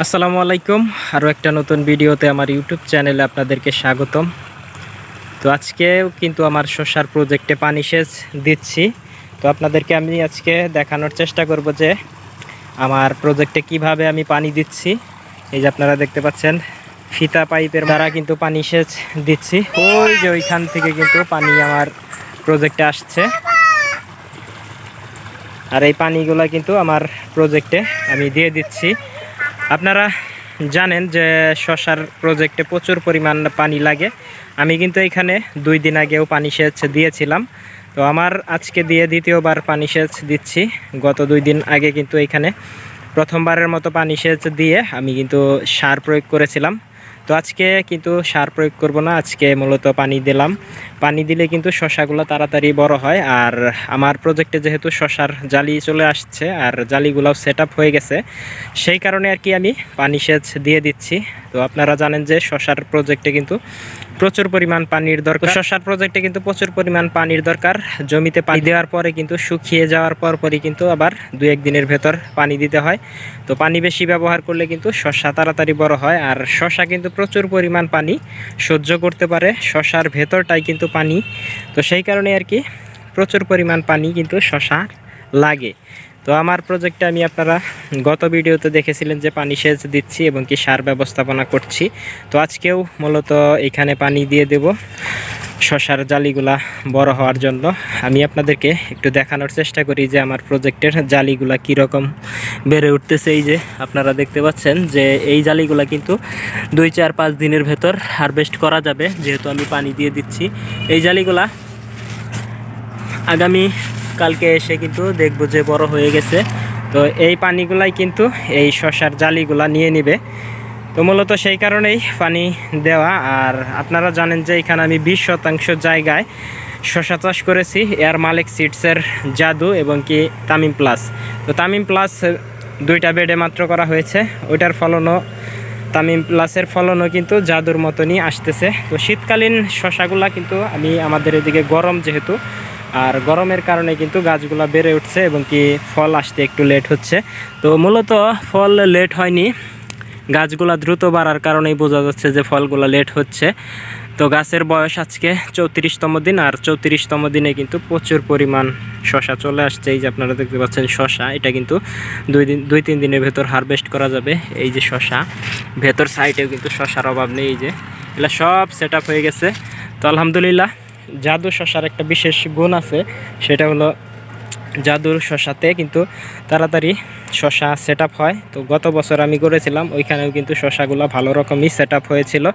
আসসালামু আলাইকুম। আরও একটা নতুন ভিডিওতে আমার ইউটিউব চ্যানেলে আপনাদেরকে স্বাগতম। তো আজকেও কিন্তু আমার শসার প্রজেক্টে পানি সেচ দিচ্ছি। তো আপনাদেরকে আমি আজকে দেখানোর চেষ্টা করব যে আমার প্রজেক্টে কিভাবে আমি পানি দিচ্ছি। এই যে আপনারা দেখতে পাচ্ছেন ফিতা পাইপের দ্বারা কিন্তু পানি সেচ দিচ্ছি। ওই যে ওইখান থেকে কিন্তু পানি আমার প্রজেক্টে আসছে, আর এই পানিগুলো কিন্তু আমার প্রজেক্টে আমি দিয়ে দিচ্ছি। আপনারা জানেন যে শসার প্রজেক্টে প্রচুর পরিমাণ পানি লাগে। আমি কিন্তু এখানে 2 দিন আগেও পানি সেচ দিয়েছিলাম। তো আমার আজকে দিয়ে দ্বিতীয়বার পানি সেচ দিচ্ছি। গত 2 দিন আগে কিন্তু এখানে প্রথমবারের মতো পানি সেচ দিয়ে আমি কিন্তু সার প্রয়োগ করেছিলাম। তো আজকে কিন্তু সার প্রয়োগ করব না, আজকে মূলত পানি দিলাম। পানি দিলে কিন্তু শসাগুলো তাড়াতাড়ি বড় হয়। আর আমার প্রজেক্টে যেহেতু শসার জালি চলে আসছে আর জালিগুলোও সেট আপ হয়ে গেছে, সেই কারণে আর কি আমি পানি সেচ দিয়ে দিচ্ছি। তো আপনারা জানেন যে শসার প্রজেক্টে কিন্তু প্রচুর পরিমাণ পানির দরকার। শসার প্রজেক্টে কিন্তু প্রচুর পরিমাণ পানির দরকার। জমিতে পানি দেওয়ার পরে কিন্তু শুকিয়ে যাওয়ার পরই কিন্তু আবার 2-1 দিনের ভেতর পানি দিতে হয়। তো পানি বেশি ব্যবহার করলে কিন্তু শসা তাড়াতাড়ি বড় হয়। আর শসা কিন্তু প্রচুর পরিমাণ পানি সহ্য করতে পারে, শসার ভেতরটাই কিন্তু পানি। তো সেই কারণে আর কি প্রচুর পরিমাণ পানি কিন্তু শসা লাগে। তো আমার প্রজেক্টে আমি আপনারা গত ভিডিওতে দেখেছিলেন যে পানি সেচ দিচ্ছি এবং কি সার ব্যবস্থাপনা করছি। তো আজকেও মূলত এখানে পানি দিয়ে দেব শসার জালিগুলা বড় হওয়ার জন্য। আমি আপনাদেরকে একটু দেখানোর চেষ্টা করি যে আমার প্রজেক্টের জালিগুলা কীরকম বেড়ে উঠতেছে। এই যে আপনারা দেখতে পাচ্ছেন যে এই জালিগুলা কিন্তু 2-4-5 দিনের ভেতর হারভেস্ট করা যাবে, যেহেতু আমি পানি দিয়ে দিচ্ছি। এই জালিগুলা আগামী কালকে এসে কিন্তু দেখব যে বড় হয়ে গেছে। তো এই পানিগুলাই কিন্তু এই শসার জালিগুলা নিয়ে নেবে। তো মূলত সেই কারণেই পানি দেওয়া। আর আপনারা জানেন যে এখানে আমি 20% জায়গায় শসা চাষ করেছি এয়ার মালিক সিডসের জাদু এবং কি তামিম প্লাস। তো তামিম প্লাস 2টা বেডে মাত্র করা হয়েছে, ওইটার ফলনও তামিম প্লাসের ফলনও কিন্তু জাদুর মতনই আসতেছে। তো শীতকালীন শসাগুলা কিন্তু আমি আমাদের এদিকে গরম যেহেতু, আর গরমের কারণে কিন্তু গাছগুলা বেড়ে উঠছে এবং কি ফল আসতে একটু লেট হচ্ছে। তো মূলত ফল লেট হয়নি, গাছগুলা দ্রুত বাড়ার কারণেই বোঝা যাচ্ছে যে ফলগুলা লেট হচ্ছে। তো গাছের বয়স আজকে 34তম দিন, আর 34তম দিনে কিন্তু প্রচুর পরিমাণ শসা চলে আসছে। এই যে আপনারা দেখতে পাচ্ছেন শসা, এটা কিন্তু 2-3 দিনের ভেতর হারভেস্ট করা যাবে। এই যে শসা, ভেতর সাইডেও কিন্তু শসার অভাব নেই। এই যে এগুলো সব সেট আপ হয়ে গেছে। তো আলহামদুলিল্লাহ, জাদু শসার একটা বিশেষ গুণ আছে, সেটা হলো জাদুর শসাতে কিন্তু তাড়াতাড়ি শসা সেট আপ হয়। তো গত বছর আমি করেছিলাম, ওইখানেও কিন্তু শসাগুলো ভালো রকমই সেট আপ হয়েছিল।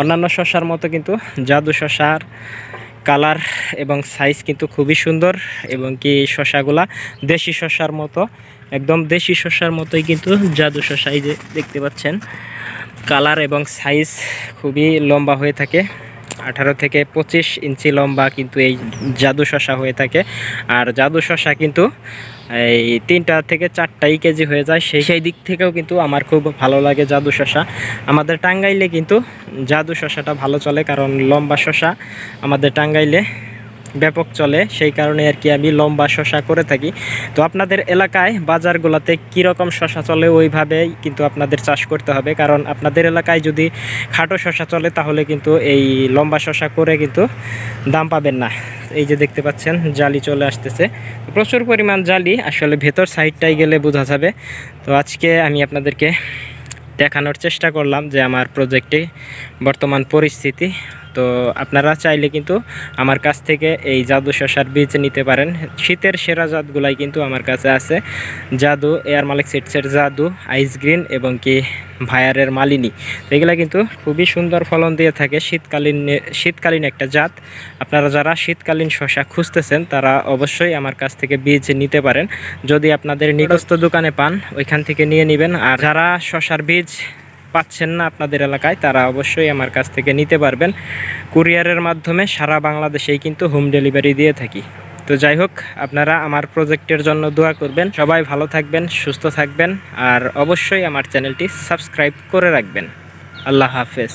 অন্যান্য শসার মতো কিন্তু জাদু শসার কালার এবং সাইজ কিন্তু খুবই সুন্দর, এবং কি শসাগুলা দেশি শসার মতো, একদম দেশি শসার মতোই কিন্তু জাদু শসা। এই যে দেখতে পাচ্ছেন কালার এবং সাইজ খুবই লম্বা হয়ে থাকে, 18 থেকে 25 ইঞ্চি লম্বা কিন্তু এই জাদু শসা হয়ে থাকে। আর জাদু শসা কিন্তু এই 3টা থেকে 4টাই কেজি হয়ে যায়। সেই দিক থেকেও কিন্তু আমার খুব ভালো লাগে জাদু শসা। আমাদের টাঙ্গাইলে কিন্তু জাদু শসাটা ভালো চলে, কারণ লম্বা শসা আমাদের টাঙ্গাইলে ব্যাপক চলে, সেই কারণে আর কি আমি লম্বা শসা করে থাকি। তো আপনাদের এলাকায় বাজারগুলোতে কীরকম শসা চলে ওইভাবেই কিন্তু আপনাদের চাষ করতে হবে, কারণ আপনাদের এলাকায় যদি খাটো শসা চলে তাহলে কিন্তু এই লম্বা শসা করে কিন্তু দাম পাবেন না। এই যে দেখতে পাচ্ছেন জালি চলে আসতেছে, প্রচুর পরিমাণ জালি, আসলে ভেতর সাইডটাই গেলে বোঝা যাবে। তো আজকে আমি আপনাদেরকে দেখানোর চেষ্টা করলাম যে আমার প্রজেক্টে বর্তমান পরিস্থিতি। তো আপনারা চাইলে কিন্তু আমার কাছ থেকে এই জাদু শসার বীজ নিতে পারেন। শীতের সেরা জাতগুলাই কিন্তু আমার কাছে আছে, জাদু, এয়ার মালিক সিডসের জাদু, আইস গ্রিন এবং কি ভায়ারের মালিনী। তো এগুলা কিন্তু খুবই সুন্দর ফলন দিয়ে থাকে, শীতকালীন একটা জাত। আপনারা যারা শীতকালীন শসা খুঁজতেছেন তারা অবশ্যই আমার কাছ থেকে বীজ নিতে পারেন। যদি আপনাদের নিকটস্থ দোকানে পান ওইখান থেকে নিয়ে নেবেন। আর যারা শসার বীজ পাচ্ছেন না আপনাদের এলাকায়, তারা অবশ্যই আমার কাছ থেকে নিতে পারবেন। কুরিয়ারের মাধ্যমে সারা বাংলাদেশেই কিন্তু হোম ডেলিভারি দিয়ে থাকি। তো যাই হোক, আপনারা আমার প্রজেক্টের জন্য দোয়া করবেন। সবাই ভালো থাকবেন, সুস্থ থাকবেন, আর অবশ্যই আমার চ্যানেলটি সাবস্ক্রাইব করে রাখবেন। আল্লাহ হাফেজ।